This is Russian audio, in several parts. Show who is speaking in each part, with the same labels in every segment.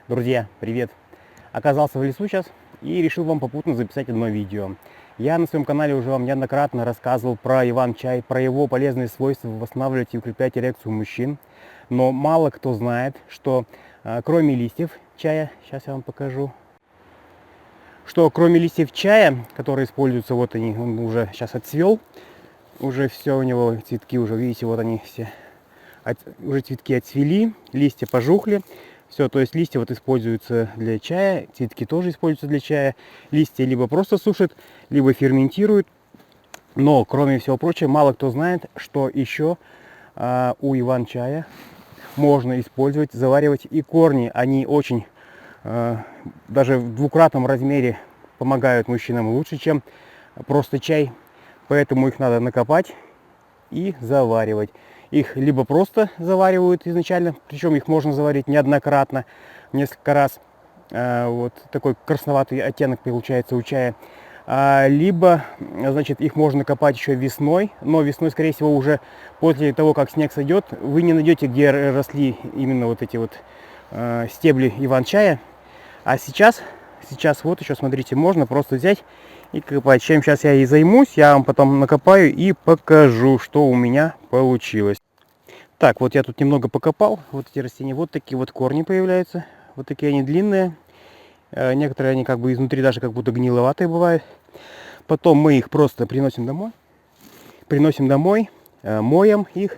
Speaker 1: Друзья, привет! Оказался в лесу сейчас и решил вам попутно записать одно видео. Я на своем канале уже вам неоднократно рассказывал про Иван-чай, про его полезные свойства восстанавливать и укреплять эрекцию у мужчин. Но мало кто знает, что кроме листьев чая, сейчас я вам покажу, что кроме листьев чая, которые используются, вот они, он уже сейчас отцвел, уже все у него, цветки уже, видите, вот они все, уже цветки отцвели, листья пожухли. Все, то есть листья вот используются для чая, цветки тоже используются для чая. Листья либо просто сушат, либо ферментируют. Но, кроме всего прочего, мало кто знает, что еще у иван-чая можно использовать, заваривать и корни. Они очень, даже в двукратном размере помогают мужчинам лучше, чем просто чай. Поэтому их надо накопать и заваривать. Их либо просто заваривают изначально, причем их можно заварить неоднократно, несколько раз. Вот такой красноватый оттенок получается у чая. Либо, значит, их можно копать еще весной, но весной, скорее всего, уже после того, как снег сойдет, вы не найдете, где росли именно вот эти вот стебли иван-чая. А сейчас вот еще, смотрите, можно просто взять и копать. Чем сейчас я и займусь, я вам потом накопаю и покажу, что у меня получилось. Так, вот я тут немного покопал, вот эти растения, вот такие вот корни появляются, вот такие они длинные, некоторые они как бы изнутри даже как будто гниловатые бывают. Потом мы их просто приносим домой, моем их,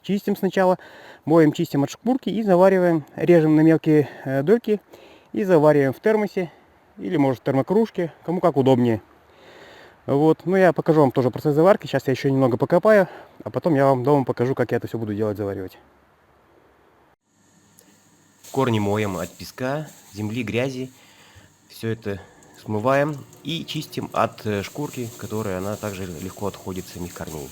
Speaker 1: чистим сначала, моем, чистим от шкурки и завариваем, режем на мелкие дольки и завариваем в термосе или может в термокружке, кому как удобнее. Вот, ну я покажу вам тоже процесс заварки, сейчас я еще немного покопаю, а потом я вам дома покажу, как я это все буду делать, заваривать.
Speaker 2: Корни моем от песка, земли, грязи. Все это смываем и чистим от шкурки, которая она также легко отходит с самих корней.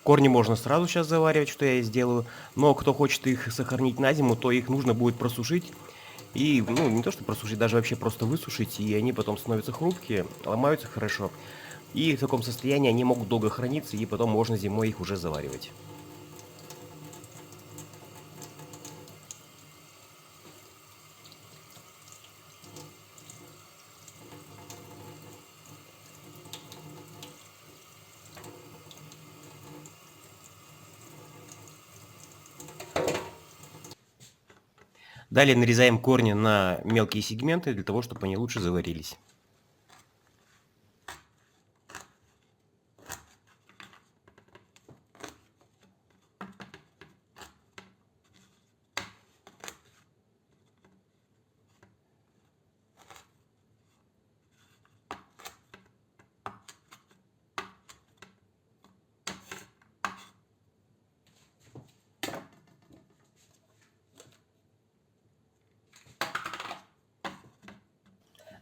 Speaker 2: Корни можно сразу сейчас заваривать, что я и сделаю, но кто хочет их сохранить на зиму, то их нужно будет просушить. И, ну, не то что просушить, даже вообще просто высушить, и они потом становятся хрупкие, ломаются хорошо. И в таком состоянии они могут долго храниться, и потом можно зимой их уже заваривать. Далее нарезаем корни на мелкие сегменты, для того, чтобы они лучше заварились.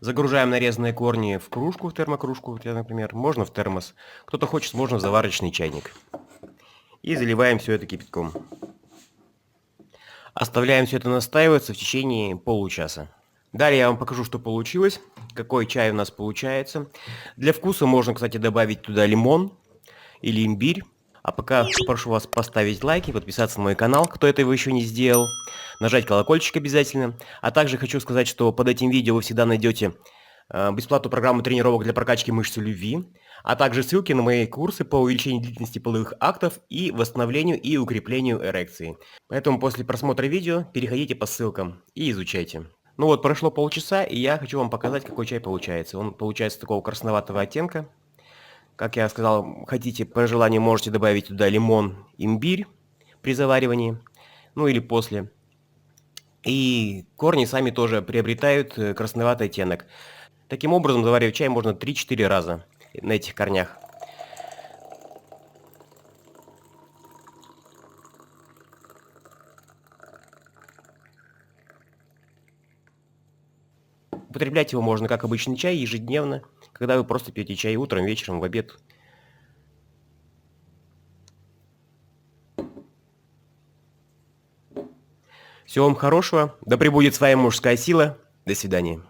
Speaker 2: Загружаем нарезанные корни в кружку, в термокружку, вот я, например, можно в термос. Кто-то хочет, можно в заварочный чайник. И заливаем все это кипятком. Оставляем все это настаиваться в течение получаса. Далее я вам покажу, что получилось, какой чай у нас получается. Для вкуса можно, кстати, добавить туда лимон или имбирь. А пока прошу вас поставить лайки, подписаться на мой канал, кто этого еще не сделал, нажать колокольчик обязательно. А также хочу сказать, что под этим видео вы всегда найдете бесплатную программу тренировок для прокачки мышц любви, а также ссылки на мои курсы по увеличению длительности половых актов и восстановлению и укреплению эрекции. Поэтому после просмотра видео переходите по ссылкам и изучайте. Ну вот, прошло полчаса, и я хочу вам показать, какой чай получается. Он получается такого красноватого оттенка. Как я сказал, хотите, по желанию можете добавить туда лимон, имбирь при заваривании, ну или после. И корни сами тоже приобретают красноватый оттенок. Таким образом, заваривать чай можно 3-4 раза на этих корнях. Употреблять его можно как обычный чай ежедневно, когда вы просто пьете чай утром, вечером, в обед. Всего вам хорошего. Да пребудет с вами мужская сила. До свидания.